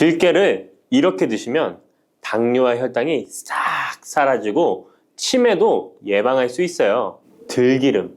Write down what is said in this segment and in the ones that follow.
들깨를 이렇게 드시면 당뇨와 혈당이 싹 사라지고 치매도 예방할 수 있어요. 들기름,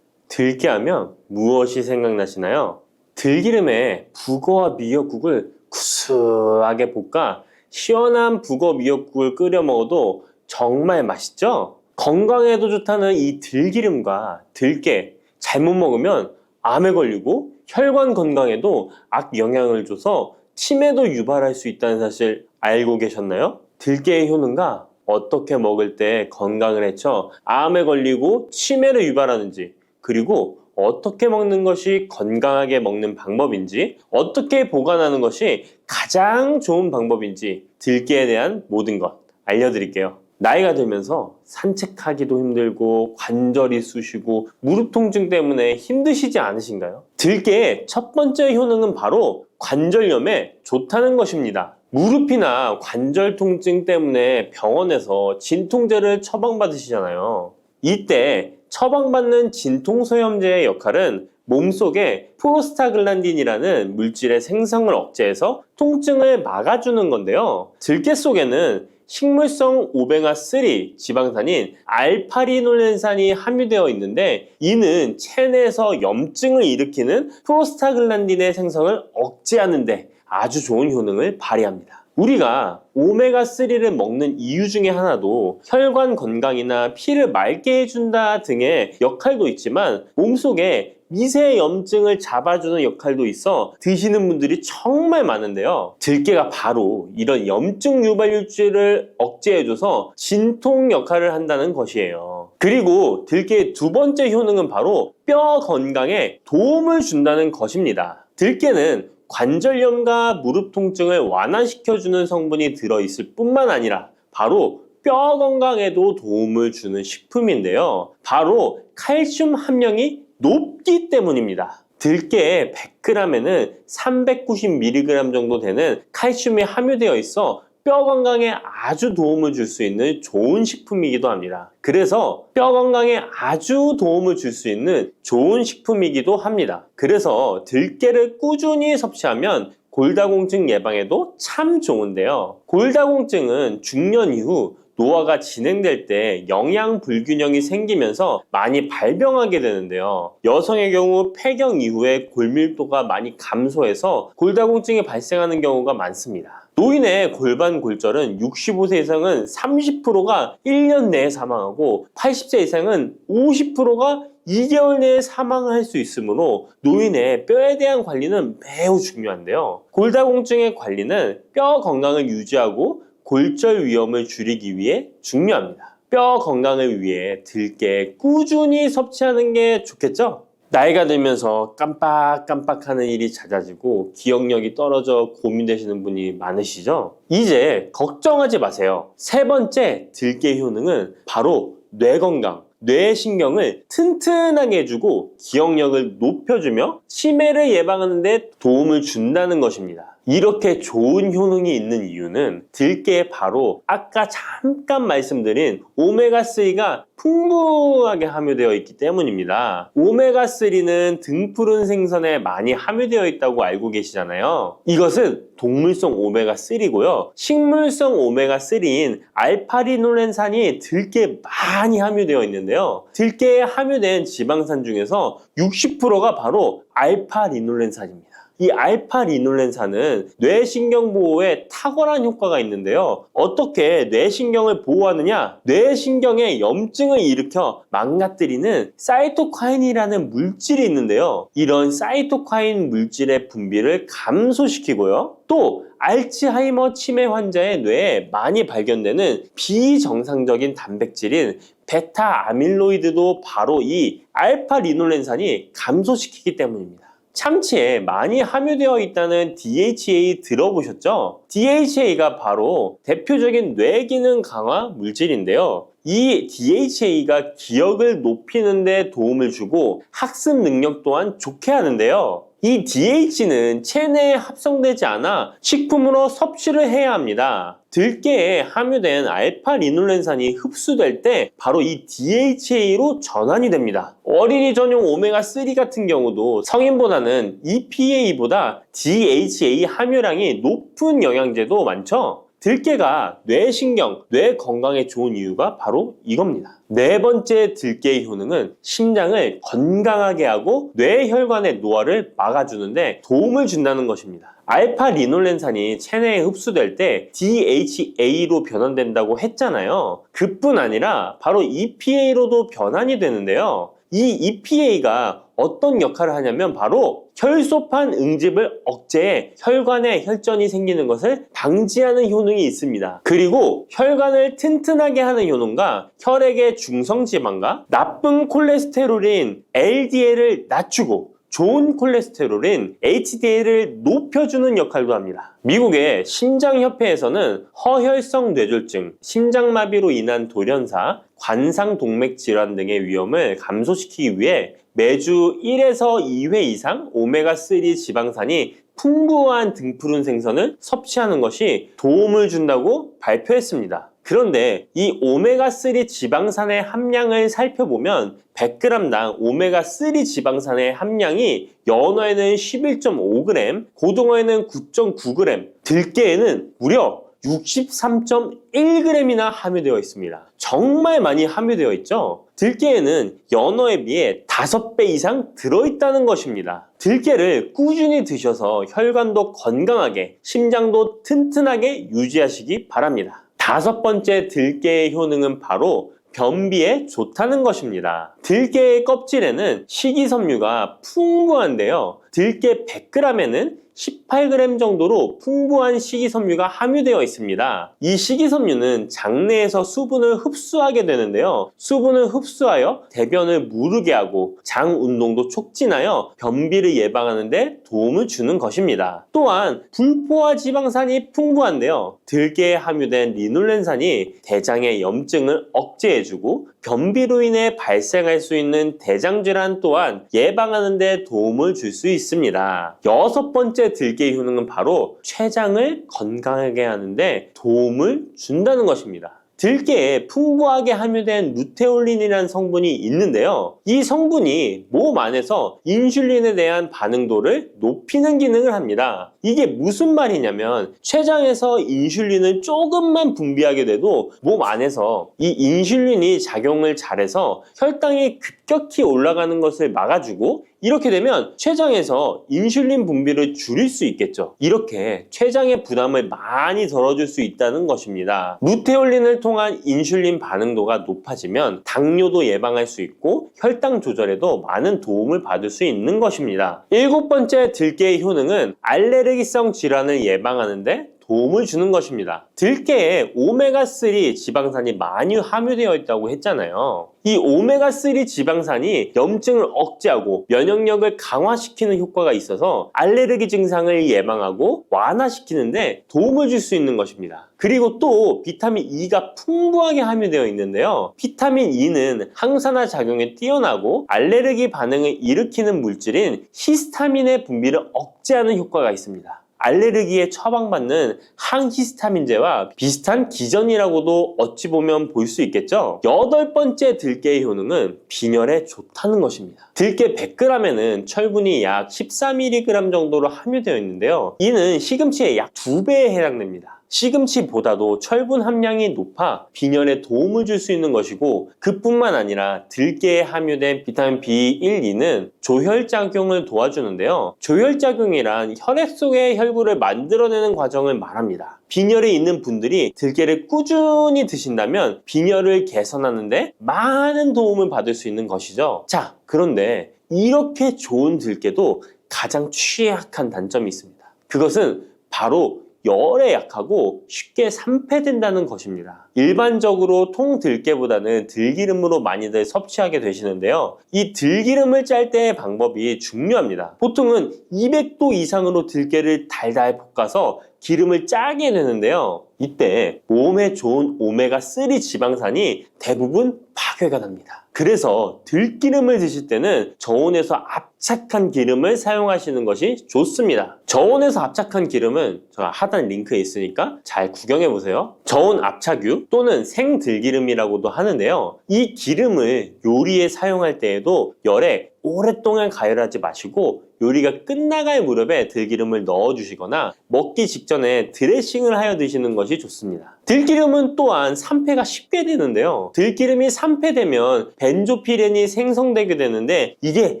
들깨하면 무엇이 생각나시나요? 들기름에 북어와 미역국을 구수하게 볶아 시원한 북어 미역국을 끓여 먹어도 정말 맛있죠? 건강에도 좋다는 이 들기름과 들깨 잘못 먹으면 암에 걸리고 혈관 건강에도 악영향을 줘서 치매도 유발할 수 있다는 사실 알고 계셨나요? 들깨의 효능과 어떻게 먹을 때 건강을 해쳐 암에 걸리고 치매를 유발하는지, 그리고 어떻게 먹는 것이 건강하게 먹는 방법인지, 어떻게 보관하는 것이 가장 좋은 방법인지 들깨에 대한 모든 것 알려드릴게요. 나이가 들면서 산책하기도 힘들고 관절이 쑤시고 무릎 통증 때문에 힘드시지 않으신가요? 들깨의 첫 번째 효능은 바로 관절염에 좋다는 것입니다. 무릎이나 관절 통증 때문에 병원에서 진통제를 처방받으시잖아요. 이때 처방받는 진통소염제의 역할은 몸속에 프로스타글란딘이라는 물질의 생성을 억제해서 통증을 막아주는 건데요. 들깨 속에는 식물성 오메가3 지방산인 알파리놀렌산이 함유되어 있는데, 이는 체내에서 염증을 일으키는 프로스타글란딘의 생성을 억제하는 데 아주 좋은 효능을 발휘합니다. 우리가 오메가3를 먹는 이유 중에 하나도 혈관 건강이나 피를 맑게 해준다 등의 역할도 있지만, 몸속에 미세 염증을 잡아주는 역할도 있어 드시는 분들이 정말 많은데요. 들깨가 바로 이런 염증 유발물질을 억제해줘서 진통 역할을 한다는 것이에요. 그리고 들깨의 두 번째 효능은 바로 뼈 건강에 도움을 준다는 것입니다. 들깨는 관절염과 무릎 통증을 완화시켜주는 성분이 들어있을 뿐만 아니라 바로 뼈 건강에도 도움을 주는 식품인데요. 바로 칼슘 함량이 높기 때문입니다. 들깨의 100g에는 390mg 정도 되는 칼슘이 함유되어 있어 뼈 건강에 아주 도움을 줄 수 있는 좋은 식품이기도 합니다. 그래서 뼈 건강에 아주 도움을 줄 수 있는 좋은 식품이기도 합니다. 그래서 들깨를 꾸준히 섭취하면 골다공증 예방에도 참 좋은데요. 골다공증은 중년 이후 노화가 진행될 때 영양 불균형이 생기면서 많이 발병하게 되는데요. 여성의 경우 폐경 이후에 골밀도가 많이 감소해서 골다공증이 발생하는 경우가 많습니다. 노인의 골반 골절은 65세 이상은 30%가 1년 내에 사망하고 80세 이상은 50%가 2개월 내에 사망을 할 수 있으므로 노인의 뼈에 대한 관리는 매우 중요한데요. 골다공증의 관리는 뼈 건강을 유지하고 골절 위험을 줄이기 위해 중요합니다. 뼈 건강을 위해 들깨 꾸준히 섭취하는 게 좋겠죠? 나이가 들면서 깜빡깜빡하는 일이 잦아지고 기억력이 떨어져 고민되시는 분이 많으시죠? 이제 걱정하지 마세요. 세 번째 들깨 효능은 바로 뇌 건강, 뇌신경을 튼튼하게 해주고 기억력을 높여주며 치매를 예방하는 데 도움을 준다는 것입니다. 이렇게 좋은 효능이 있는 이유는 들깨에 바로 아까 잠깐 말씀드린 오메가3가 풍부하게 함유되어 있기 때문입니다. 오메가3는 등푸른 생선에 많이 함유되어 있다고 알고 계시잖아요. 이것은 동물성 오메가3고요. 식물성 오메가3인 알파리놀렌산이 들깨에 많이 함유되어 있는데요. 들깨에 함유된 지방산 중에서 60%가 바로 알파리놀렌산입니다. 이 알파리놀렌산은 뇌신경 보호에 탁월한 효과가 있는데요. 어떻게 뇌신경을 보호하느냐? 뇌신경에 염증을 일으켜 망가뜨리는 사이토카인이라는 물질이 있는데요. 이런 사이토카인 물질의 분비를 감소시키고요. 또 알츠하이머 치매 환자의 뇌에 많이 발견되는 비정상적인 단백질인 베타 아밀로이드도 바로 이 알파리놀렌산이 감소시키기 때문입니다. 참치에 많이 함유되어 있다는 DHA 들어보셨죠? DHA가 바로 대표적인 뇌기능 강화 물질인데요. 이 DHA가 기억을 높이는 데 도움을 주고 학습 능력 또한 좋게 하는데요. 이 DH는 체내에 합성되지 않아 식품으로 섭취를 해야 합니다. 들깨에 함유된 알파리놀렌산이 흡수될 때 바로 이 DHA로 전환이 됩니다. 어린이 전용 오메가3 같은 경우도 성인보다는 EPA보다 DHA 함유량이 높은 영양제도 많죠. 들깨가 뇌신경, 뇌 건강에 좋은 이유가 바로 이겁니다. 네 번째 들깨의 효능은 심장을 건강하게 하고 뇌혈관의 노화를 막아주는데 도움을 준다는 것입니다. 알파리놀렌산이 체내에 흡수될 때 DHA로 변환된다고 했잖아요. 그뿐 아니라 바로 EPA로도 변환이 되는데요. 이 EPA가 어떤 역할을 하냐면 바로 혈소판 응집을 억제해 혈관에 혈전이 생기는 것을 방지하는 효능이 있습니다. 그리고 혈관을 튼튼하게 하는 효능과 혈액의 중성지방과 나쁜 콜레스테롤인 LDL을 낮추고 좋은 콜레스테롤인 HDL을 높여주는 역할도 합니다. 미국의 심장협회에서는 허혈성 뇌졸중, 심장마비로 인한 돌연사, 관상동맥 질환 등의 위험을 감소시키기 위해 매주 1에서 2회 이상 오메가3 지방산이 풍부한 등푸른 생선을 섭취하는 것이 도움을 준다고 발표했습니다. 그런데 이 오메가3 지방산의 함량을 살펴보면 100g당 오메가3 지방산의 함량이 연어에는 11.5g, 고등어에는 9.9g, 들깨에는 무려 63.1g이나 함유되어 있습니다. 정말 많이 함유되어 있죠? 들깨에는 연어에 비해 5배 이상 들어있다는 것입니다. 들깨를 꾸준히 드셔서 혈관도 건강하게, 심장도 튼튼하게 유지하시기 바랍니다. 5번째 들깨의 효능은 바로 변비에 좋다는 것입니다. 들깨의 껍질에는 식이섬유가 풍부한데요. 들깨 100g에는 18g 정도로 풍부한 식이섬유가 함유되어 있습니다. 이 식이섬유는 장내에서 수분을 흡수하게 되는데요. 수분을 흡수하여 대변을 무르게 하고 장 운동도 촉진하여 변비를 예방하는 데 도움을 주는 것입니다. 또한 불포화 지방산이 풍부한데요. 들깨에 함유된 리놀렌산이 대장의 염증을 억제해주고 변비로 인해 발생할 수 있는 대장질환 또한 예방하는 데 도움을 줄 수 있습니다. 6번째 들깨의 효능은 바로 췌장을 건강하게 하는데 도움을 준다는 것입니다. 들깨에 풍부하게 함유된 루테올린이라는 성분이 있는데요. 이 성분이 몸 안에서 인슐린에 대한 반응도를 높이는 기능을 합니다. 이게 무슨 말이냐면 췌장에서 인슐린을 조금만 분비하게 돼도 몸 안에서 이 인슐린이 작용을 잘해서 혈당이 급격히 올라가는 것을 막아주고 이렇게 되면 췌장에서 인슐린 분비를 줄일 수 있겠죠. 이렇게 췌장의 부담을 많이 덜어줄 수 있다는 것입니다. 루테올린을 통한 인슐린 반응도가 높아지면 당뇨도 예방할 수 있고 혈당 조절에도 많은 도움을 받을 수 있는 것입니다. 7번째 들깨의 효능은 알레르기성 질환을 예방하는데 도움을 주는 것입니다. 들깨에 오메가3 지방산이 많이 함유되어 있다고 했잖아요. 이 오메가3 지방산이 염증을 억제하고 면역력을 강화시키는 효과가 있어서 알레르기 증상을 예방하고 완화시키는데 도움을 줄 수 있는 것입니다. 그리고 또 비타민 E가 풍부하게 함유되어 있는데요. 비타민 E는 항산화 작용에 뛰어나고 알레르기 반응을 일으키는 물질인 히스타민의 분비를 억제하는 효과가 있습니다. 알레르기에 처방받는 항히스타민제와 비슷한 기전이라고도 어찌 보면 볼 수 있겠죠. 8번째 들깨의 효능은 빈혈에 좋다는 것입니다. 들깨 100g에는 철분이 약 14mg 정도로 함유되어 있는데요. 이는 시금치의 약 2배에 해당됩니다. 시금치보다도 철분 함량이 높아 빈혈에 도움을 줄 수 있는 것이고 그뿐만 아니라 들깨에 함유된 비타민 B1, 2는 조혈작용을 도와주는데요. 조혈작용이란 혈액 속의 혈구를 만들어내는 과정을 말합니다. 빈혈이 있는 분들이 들깨를 꾸준히 드신다면 빈혈을 개선하는데 많은 도움을 받을 수 있는 것이죠. 자, 그런데 이렇게 좋은 들깨도 가장 취약한 단점이 있습니다. 그것은 바로 열에 약하고 쉽게 산패된다는 것입니다. 일반적으로 통들깨보다는 들기름으로 많이들 섭취하게 되시는데요. 이 들기름을 짤 때의 방법이 중요합니다. 보통은 200도 이상으로 들깨를 달달 볶아서 기름을 짜게 되는데요. 이때 몸에 좋은 오메가3 지방산이 대부분 파괴가 납니다. 그래서 들기름을 드실 때는 저온에서 압착한 기름을 사용하시는 것이 좋습니다. 저온에서 압착한 기름은 제가 하단 링크에 있으니까 잘 구경해 보세요. 저온 압착유 또는 생들기름이라고도 하는데요. 이 기름을 요리에 사용할 때에도 열에 오랫동안 가열하지 마시고 요리가 끝나갈 무렵에 들기름을 넣어주시거나 먹기 직전에 드레싱을 하여 드시는 것이 좋습니다. 들기름은 또한 산패가 쉽게 되는데요. 들기름이 산패되면 벤조피렌이 생성되게 되는데 이게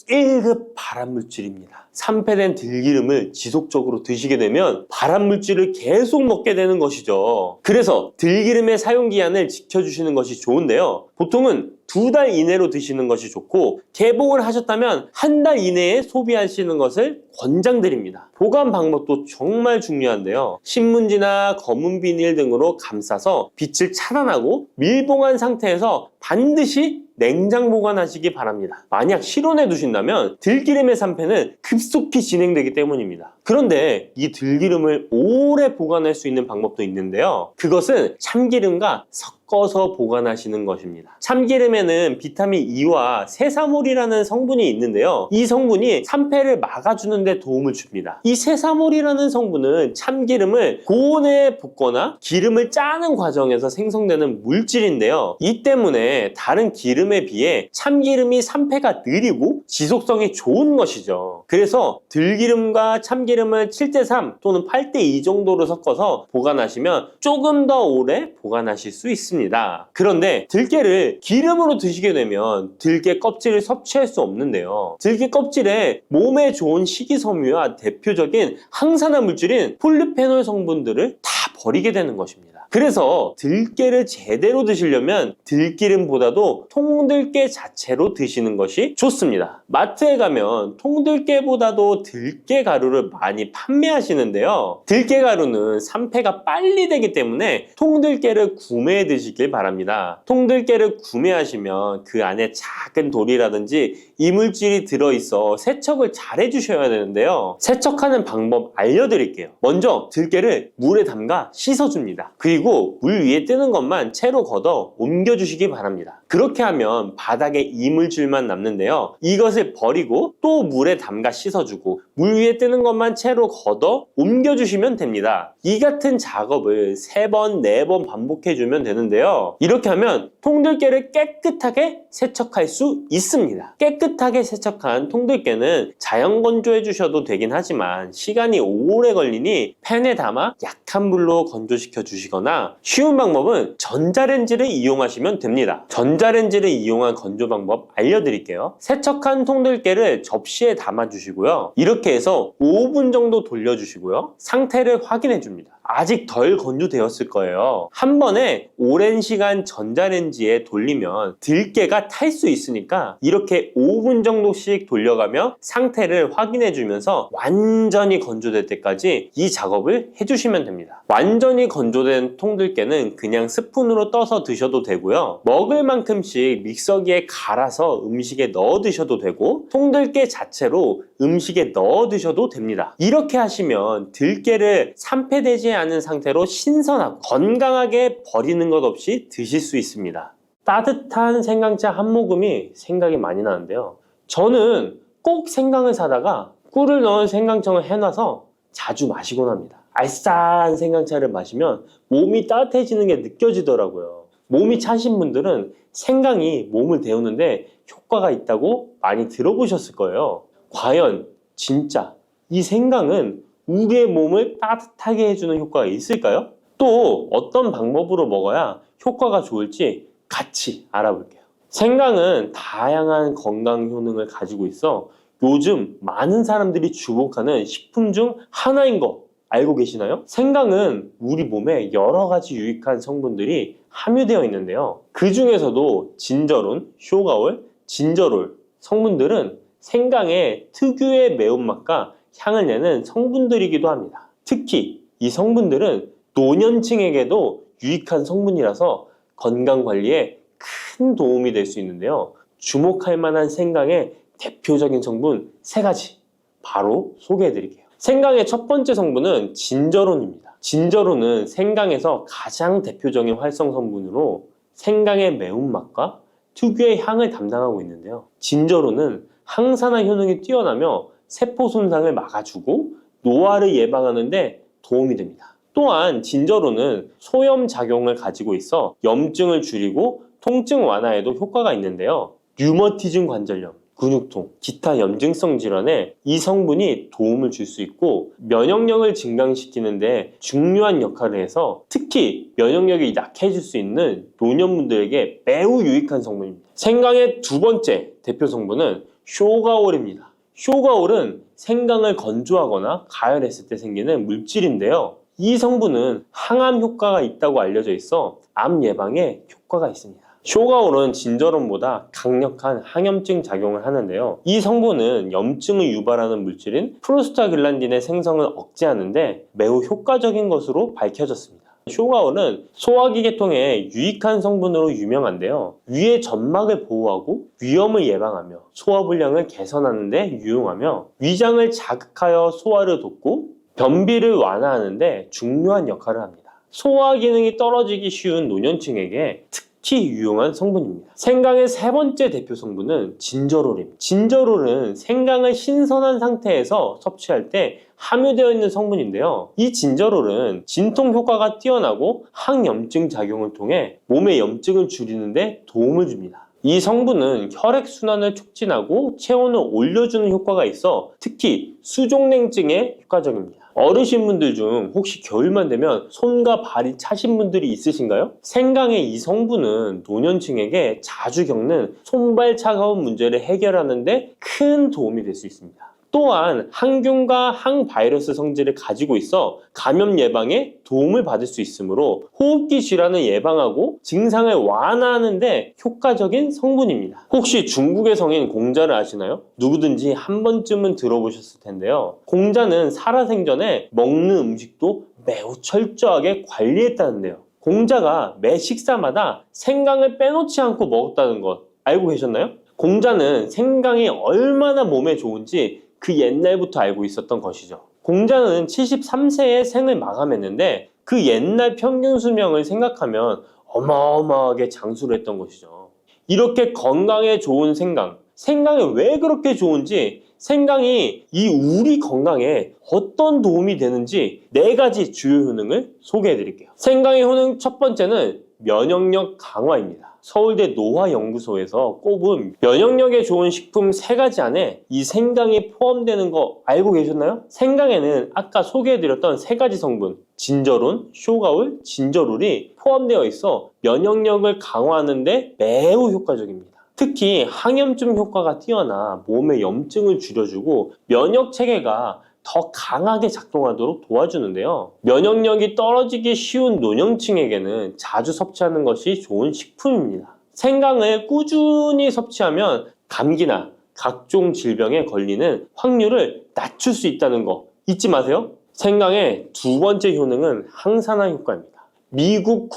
1급 발암물질입니다. 산패된 들기름을 지속적으로 드시게 되면 발암물질을 계속 먹게 되는 것이죠. 그래서 들기름의 사용기한을 지켜주시는 것이 좋은데요. 보통은 2달 이내로 드시는 것이 좋고 개봉을 하셨다면 1달 이내에 소비하시는 것을 권장드립니다. 보관 방법도 정말 중요한데요. 신문지나 검은 비닐 등으로 감싸서 빛을 차단하고 밀봉한 상태에서 반드시 냉장 보관하시기 바랍니다. 만약 실온에 두신다면 들기름의 산패는 급속히 진행되기 때문입니다. 그런데 이 들기름을 오래 보관할 수 있는 방법도 있는데요. 그것은 참기름과 섞어서 보관하시는 것입니다. 참기름에는 비타민 E와 세사몰이라는 성분이 있는데요. 이 성분이 산패를 막아주는 데 도움을 줍니다. 이 세사몰이라는 성분은 참기름을 고온에 볶거나 기름을 짜는 과정에서 생성되는 물질인데요. 이 때문에 다른 기름에 비해 참기름이 산패가 느리고 지속성이 좋은 것이죠. 그래서 들기름과 참기름을 7:3 또는 8:2 정도로 섞어서 보관하시면 조금 더 오래 보관하실 수 있습니다. 그런데 들깨를 기름으로 드시게 되면 들깨 껍질을 섭취할 수 없는데요. 들깨 껍질에 몸에 좋은 식이섬유와 대표적인 항산화 물질인 폴리페놀 성분들을 다 버리게 되는 것입니다. 그래서 들깨를 제대로 드시려면 들기름보다도 통들깨 자체로 드시는 것이 좋습니다. 마트에 가면 통들깨보다도 들깨 가루를 많이 판매하시는데요. 들깨 가루는 산패가 빨리 되기 때문에 통들깨를 구매해 드시길 바랍니다. 통들깨를 구매하시면 그 안에 작은 돌이라든지 이물질이 들어있어 세척을 잘 해주셔야 되는데요. 세척하는 방법 알려드릴게요. 먼저 들깨를 물에 담가 씻어줍니다. 그리고 물 위에 뜨는 것만 채로 걷어 옮겨주시기 바랍니다. 그렇게 하면 바닥에 이물질만 남는데요. 이것을 버리고 또 물에 담가 씻어주고 물 위에 뜨는 것만 채로 걷어 옮겨주시면 됩니다. 이 같은 작업을 3번, 4번 반복해주면 되는데요. 이렇게 하면 통들깨를 깨끗하게 세척할 수 있습니다. 깨끗하게 세척한 통들깨는 자연 건조해 주셔도 되긴 하지만 시간이 오래 걸리니 팬에 담아 약한 불로 건조시켜 주시거나 쉬운 방법은 전자레인지를 이용하시면 됩니다. 전자레인지를 이용한 건조 방법 알려드릴게요. 세척한 통들깨를 접시에 담아 주시고요. 이렇게 해서 5분 정도 돌려주시고요. 상태를 확인해 줍니다. 아직 덜 건조되었을 거예요. 한 번에 오랜 시간 전자레인지에 돌리면 들깨가 탈 수 있으니까 이렇게 5분 정도씩 돌려가며 상태를 확인해 주면서 완전히 건조될 때까지 이 작업을 해주시면 됩니다. 완전히 건조된 통들깨는 그냥 스푼으로 떠서 드셔도 되고요. 먹을 만큼씩 믹서기에 갈아서 음식에 넣어 드셔도 되고 통들깨 자체로 음식에 넣어 드셔도 됩니다. 이렇게 하시면 들깨를 산패되지 않은 상태로 신선하고 건강하게 버리는 것 없이 드실 수 있습니다. 따뜻한 생강차 한 모금이 생각이 많이 나는데요. 저는 꼭 생강을 사다가 꿀을 넣은 생강청을 해놔서 자주 마시곤 합니다. 알싸한 생강차를 마시면 몸이 따뜻해지는 게 느껴지더라고요. 몸이 차신 분들은 생강이 몸을 데우는데 효과가 있다고 많이 들어보셨을 거예요. 과연 진짜 이 생강은 우리의 몸을 따뜻하게 해주는 효과가 있을까요? 또 어떤 방법으로 먹어야 효과가 좋을지 같이 알아볼게요. 생강은 다양한 건강 효능을 가지고 있어 요즘 많은 사람들이 주목하는 식품 중 하나인 거 알고 계시나요? 생강은 우리 몸에 여러 가지 유익한 성분들이 함유되어 있는데요. 그 중에서도 진저론, 쇼가올, 진저롤 성분들은 생강의 특유의 매운맛과 향을 내는 성분들이기도 합니다. 특히 이 성분들은 노년층에게도 유익한 성분이라서 건강관리에 큰 도움이 될 수 있는데요. 주목할 만한 생강의 대표적인 성분 3가지 바로 소개해 드릴게요. 생강의 첫 번째 성분은 진저론입니다. 진저론은 생강에서 가장 대표적인 활성 성분으로 생강의 매운맛과 특유의 향을 담당하고 있는데요. 진저로는 항산화 효능이 뛰어나며 세포 손상을 막아주고 노화를 예방하는 데 도움이 됩니다. 또한 진저로는 소염 작용을 가지고 있어 염증을 줄이고 통증 완화에도 효과가 있는데요. 류머티즘 관절염, 근육통, 기타 염증성 질환에 이 성분이 도움을 줄 수 있고 면역력을 증강시키는데 중요한 역할을 해서 특히 면역력이 약해질 수 있는 노년분들에게 매우 유익한 성분입니다. 생강의 두 번째 대표 성분은 쇼가올입니다. 쇼가올은 생강을 건조하거나 가열했을 때 생기는 물질인데요. 이 성분은 항암 효과가 있다고 알려져 있어 암 예방에 효과가 있습니다. 쇼가올은 진저론보다 강력한 항염증 작용을 하는데요. 이 성분은 염증을 유발하는 물질인 프로스타글란딘의 생성을 억제하는데 매우 효과적인 것으로 밝혀졌습니다. 쇼가올은 소화기 계통에 유익한 성분으로 유명한데요. 위의 점막을 보호하고 위염을 예방하며 소화불량을 개선하는 데 유용하며 위장을 자극하여 소화를 돕고 변비를 완화하는 데 중요한 역할을 합니다. 소화 기능이 떨어지기 쉬운 노년층에게 특히 유용한 성분입니다. 생강의 세 번째 대표 성분은 진저롤입니다. 진저롤은 생강을 신선한 상태에서 섭취할 때 함유되어 있는 성분인데요. 이 진저롤은 진통 효과가 뛰어나고 항염증 작용을 통해 몸의 염증을 줄이는 데 도움을 줍니다. 이 성분은 혈액순환을 촉진하고 체온을 올려주는 효과가 있어 특히 수족냉증에 효과적입니다. 어르신분들 중 혹시 겨울만 되면 손과 발이 차신 분들이 있으신가요? 생강의 이 성분은 노년층에게 자주 겪는 손발 차가운 문제를 해결하는 데 큰 도움이 될 수 있습니다. 또한 항균과 항바이러스 성질을 가지고 있어 감염 예방에 도움을 받을 수 있으므로 호흡기 질환을 예방하고 증상을 완화하는 데 효과적인 성분입니다. 혹시 중국의 성인 공자를 아시나요? 누구든지 한 번쯤은 들어보셨을 텐데요. 공자는 살아생전에 먹는 음식도 매우 철저하게 관리했다는데요. 공자가 매 식사마다 생강을 빼놓지 않고 먹었다는 것 알고 계셨나요? 공자는 생강이 얼마나 몸에 좋은지 그 옛날부터 알고 있었던 것이죠. 공자는 73세에 생을 마감했는데 그 옛날 평균 수명을 생각하면 어마어마하게 장수를 했던 것이죠. 이렇게 건강에 좋은 생강, 생강이 왜 그렇게 좋은지, 생강이 이 우리 건강에 어떤 도움이 되는지 4가지 주요 효능을 소개해 드릴게요. 생강의 효능 첫 번째는 면역력 강화입니다. 서울대 노화연구소에서 꼽은 면역력에 좋은 식품 3가지 안에 이 생강이 포함되는 거 알고 계셨나요? 생강에는 아까 소개해드렸던 3가지 성분 진저론, 쇼가올, 진저롤이 포함되어 있어 면역력을 강화하는 데 매우 효과적입니다. 특히 항염증 효과가 뛰어나 몸의 염증을 줄여주고 면역 체계가 더 강하게 작동하도록 도와주는데요. 면역력이 떨어지기 쉬운 노년층에게는 자주 섭취하는 것이 좋은 식품입니다. 생강을 꾸준히 섭취하면 감기나 각종 질병에 걸리는 확률을 낮출 수 있다는 거 잊지 마세요. 생강의 두 번째 효능은 항산화 효과입니다. 미국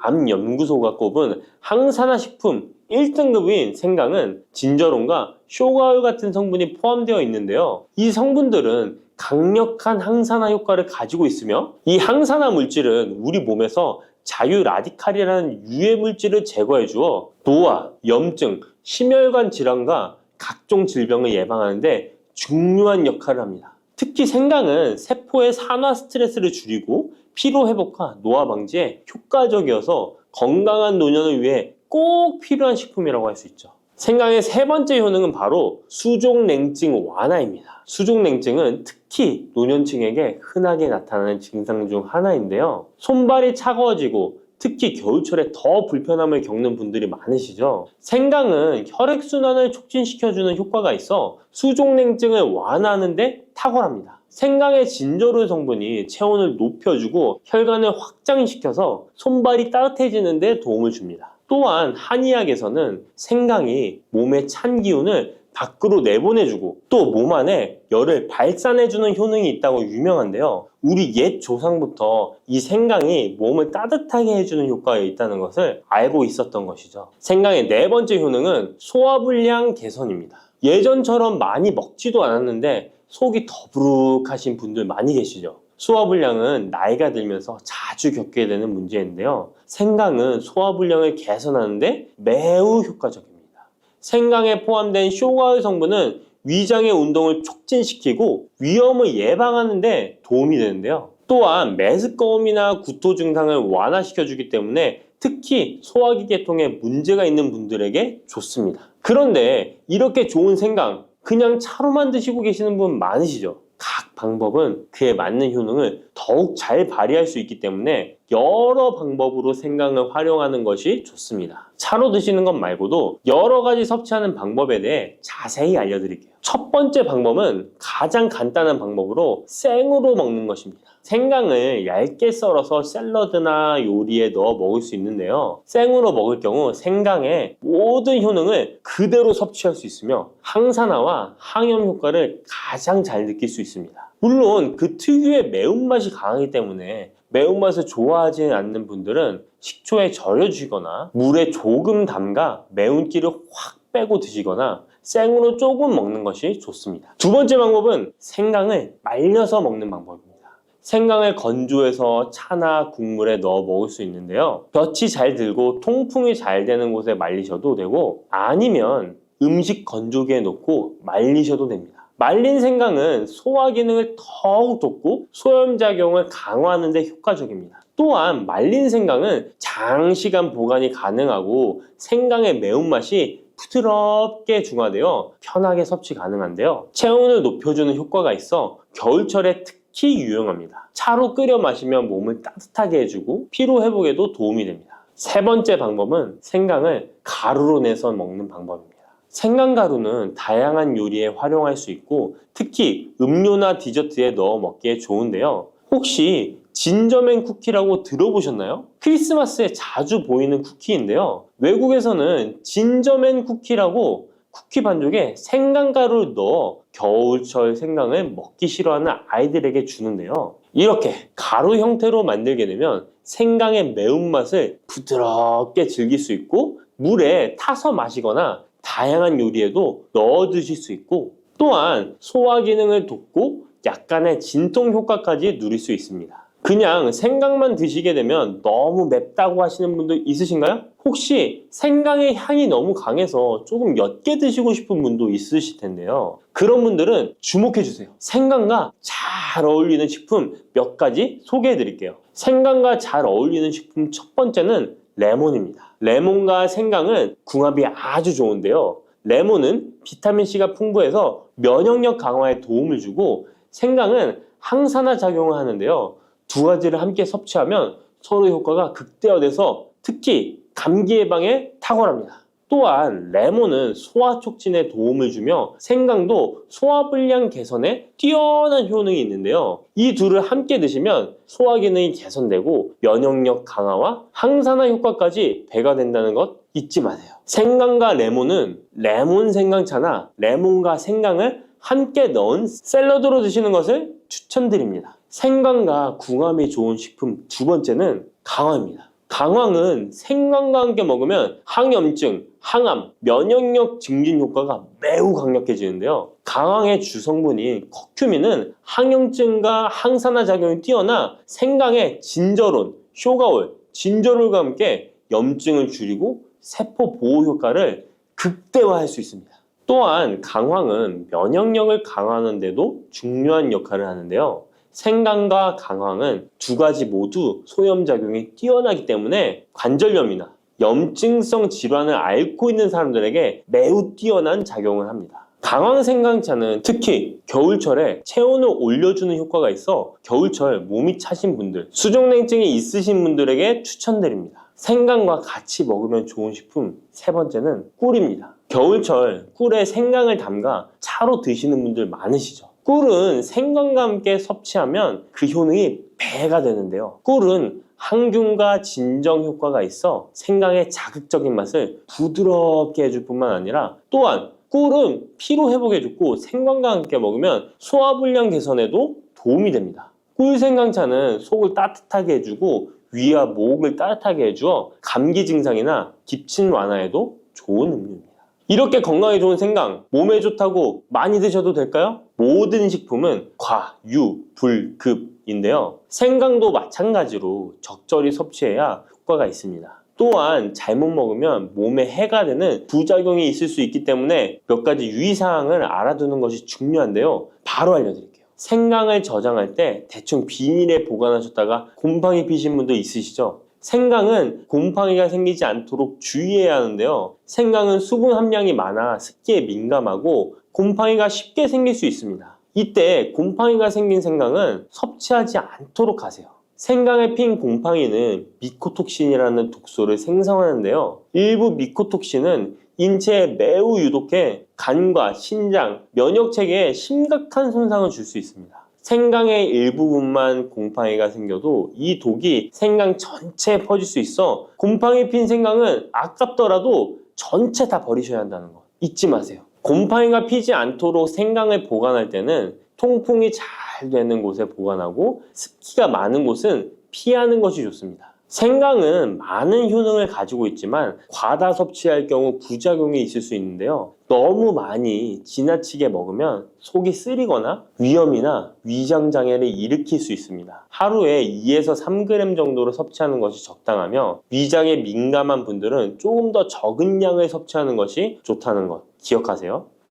국립암연구소가 꼽은 항산화 식품 1등급인 생강은 진저론과 쇼가올 같은 성분이 포함되어 있는데요. 이 성분들은 강력한 항산화 효과를 가지고 있으며 이 항산화 물질은 우리 몸에서 자유 라디칼이라는 유해 물질을 제거해 주어 노화, 염증, 심혈관 질환과 각종 질병을 예방하는 데 중요한 역할을 합니다. 특히 생강은 세포의 산화 스트레스를 줄이고 피로 회복과 노화 방지에 효과적이어서 건강한 노년을 위해 꼭 필요한 식품이라고 할 수 있죠. 생강의 세 번째 효능은 바로 수족냉증 완화입니다. 수족냉증은 특히 노년층에게 흔하게 나타나는 증상 중 하나인데요. 손발이 차가워지고 특히 겨울철에 더 불편함을 겪는 분들이 많으시죠. 생강은 혈액순환을 촉진시켜주는 효과가 있어 수족냉증을 완화하는 데 탁월합니다. 생강의 진저롤 성분이 체온을 높여주고 혈관을 확장시켜서 손발이 따뜻해지는 데 도움을 줍니다. 또한 한의학에서는 생강이 몸의 찬 기운을 밖으로 내보내주고 또 몸 안에 열을 발산해주는 효능이 있다고 유명한데요. 우리 옛 조상부터 이 생강이 몸을 따뜻하게 해주는 효과가 있다는 것을 알고 있었던 것이죠. 생강의 4번째 효능은 소화불량 개선입니다. 예전처럼 많이 먹지도 않았는데 속이 더부룩하신 분들 많이 계시죠. 소화불량은 나이가 들면서 자주 자주 겪게 되는 문제인데요. 생강은 소화불량을 개선하는데 매우 효과적입니다. 생강에 포함된 쇼가울 성분은 위장의 운동을 촉진시키고 위염을 예방하는 데 도움이 되는데요. 또한 메스꺼움이나 구토 증상을 완화시켜주기 때문에 특히 소화기 계통에 문제가 있는 분들에게 좋습니다. 그런데 이렇게 좋은 생강 그냥 차로만 드시고 계시는 분 많으시죠? 각 방법은 그에 맞는 효능을 더욱 잘 발휘할 수 있기 때문에 여러 방법으로 생강을 활용하는 것이 좋습니다. 차로 드시는 것 말고도 여러 가지 섭취하는 방법에 대해 자세히 알려드릴게요. 첫 번째 방법은 가장 간단한 방법으로 생으로 먹는 것입니다. 생강을 얇게 썰어서 샐러드나 요리에 넣어 먹을 수 있는데요. 생으로 먹을 경우 생강의 모든 효능을 그대로 섭취할 수 있으며 항산화와 항염 효과를 가장 잘 느낄 수 있습니다. 물론 그 특유의 매운맛이 강하기 때문에 매운맛을 좋아하지 않는 분들은 식초에 절여주시거나 물에 조금 담가 매운기를 확 빼고 드시거나 생으로 조금 먹는 것이 좋습니다. 두 번째 방법은 생강을 말려서 먹는 방법입니다. 생강을 건조해서 차나 국물에 넣어 먹을 수 있는데요. 볕이 잘 들고 통풍이 잘 되는 곳에 말리셔도 되고 아니면 음식 건조기에 넣고 말리셔도 됩니다. 말린 생강은 소화 기능을 더욱 돋고 소염작용을 강화하는 데 효과적입니다. 또한 말린 생강은 장시간 보관이 가능하고 생강의 매운맛이 부드럽게 중화되어 편하게 섭취 가능한데요. 체온을 높여주는 효과가 있어 겨울철에 특히 유용합니다. 차로 끓여 마시면 몸을 따뜻하게 해주고 피로 회복에도 도움이 됩니다. 세 번째 방법은 생강을 가루로 내서 먹는 방법입니다. 생강가루는 다양한 요리에 활용할 수 있고 특히 음료나 디저트에 넣어 먹기에 좋은데요. 혹시 진저맨 쿠키라고 들어보셨나요? 크리스마스에 자주 보이는 쿠키인데요. 외국에서는 진저맨 쿠키라고 쿠키 반죽에 생강가루를 넣어 겨울철 생강을 먹기 싫어하는 아이들에게 주는데요. 이렇게 가루 형태로 만들게 되면 생강의 매운맛을 부드럽게 즐길 수 있고 물에 타서 마시거나 다양한 요리에도 넣어 드실 수 있고 또한 소화 기능을 돕고 약간의 진통 효과까지 누릴 수 있습니다. 그냥 생강만 드시게 되면 너무 맵다고 하시는 분들 있으신가요? 혹시 생강의 향이 너무 강해서 조금 옅게 드시고 싶은 분도 있으실 텐데요. 그런 분들은 주목해 주세요. 생강과 잘 어울리는 식품 몇 가지 소개해 드릴게요. 생강과 잘 어울리는 식품 첫 번째는 레몬입니다. 레몬과 생강은 궁합이 아주 좋은데요. 레몬은 비타민C가 풍부해서 면역력 강화에 도움을 주고 생강은 항산화 작용을 하는데요. 두 가지를 함께 섭취하면 서로 효과가 극대화돼서 특히 감기 예방에 탁월합니다. 또한 레몬은 소화 촉진에 도움을 주며 생강도 소화불량 개선에 뛰어난 효능이 있는데요. 이 둘을 함께 드시면 소화 기능이 개선되고 면역력 강화와 항산화 효과까지 배가 된다는 것 잊지 마세요. 생강과 레몬은 레몬 생강차나 레몬과 생강을 함께 넣은 샐러드로 드시는 것을 추천드립니다. 생강과 궁합이 좋은 식품 두 번째는 강황입니다. 강황은 생강과 함께 먹으면 항염증, 항암, 면역력 증진 효과가 매우 강력해지는데요. 강황의 주성분인 커큐민은 항염증과 항산화 작용이 뛰어나 생강의 진저론, 쇼가올, 진저롤과 함께 염증을 줄이고 세포 보호 효과를 극대화할 수 있습니다. 또한 강황은 면역력을 강화하는 데도 중요한 역할을 하는데요. 생강과 강황은 두 가지 모두 소염작용이 뛰어나기 때문에 관절염이나 염증성 질환을 앓고 있는 사람들에게 매우 뛰어난 작용을 합니다. 강황 생강차는 특히 겨울철에 체온을 올려주는 효과가 있어 겨울철 몸이 차신 분들, 수족냉증이 있으신 분들에게 추천드립니다. 생강과 같이 먹으면 좋은 식품 세 번째는 꿀입니다. 겨울철 꿀에 생강을 담가 차로 드시는 분들 많으시죠? 꿀은 생강과 함께 섭취하면 그 효능이 배가 되는데요. 꿀은 항균과 진정 효과가 있어 생강의 자극적인 맛을 부드럽게 해줄 뿐만 아니라 또한 꿀은 피로 회복해주고 생강과 함께 먹으면 소화불량 개선에도 도움이 됩니다. 꿀 생강차는 속을 따뜻하게 해주고 위와 목을 따뜻하게 해주어 감기 증상이나 기침 완화에도 좋은 음료입니다. 이렇게 건강에 좋은 생강, 몸에 좋다고 많이 드셔도 될까요? 모든 식품은 과, 유, 불, 급, 부분인데요. 생강도 마찬가지로 적절히 섭취해야 효과가 있습니다. 또한 잘못 먹으면 몸에 해가 되는 부작용이 있을 수 있기 때문에 몇 가지 유의사항을 알아두는 것이 중요한데요. 바로 알려드릴게요. 생강을 저장할 때 대충 비닐에 보관하셨다가 곰팡이 피신 분들 있으시죠? 생강은 곰팡이가 생기지 않도록 주의해야 하는데요. 생강은 수분 함량이 많아 습기에 민감하고 곰팡이가 쉽게 생길 수 있습니다. 이때 곰팡이가 생긴 생강은 섭취하지 않도록 하세요. 생강에 핀 곰팡이는 미코톡신이라는 독소를 생성하는데요. 일부 미코톡신은 인체에 매우 유독해 간과 신장, 면역체계에 심각한 손상을 줄 수 있습니다. 생강의 일부분만 곰팡이가 생겨도 이 독이 생강 전체에 퍼질 수 있어 곰팡이 핀 생강은 아깝더라도 전체 다 버리셔야 한다는 거 잊지 마세요. 곰팡이가 피지 않도록 생강을 보관할 때는 통풍이 잘 되는 곳에 보관하고 습기가 많은 곳은 피하는 것이 좋습니다. 생강은 많은 효능을 가지고 있지만 과다 섭취할 경우 부작용이 있을 수 있는데요. 너무 많이 지나치게 먹으면 속이 쓰리거나 위염이나 위장장애를 일으킬 수 있습니다. 하루에 2에서 3g 정도로 섭취하는 것이 적당하며 위장에 민감한 분들은 조금 더 적은 양을 섭취하는 것이 좋다는 것 기억하세요.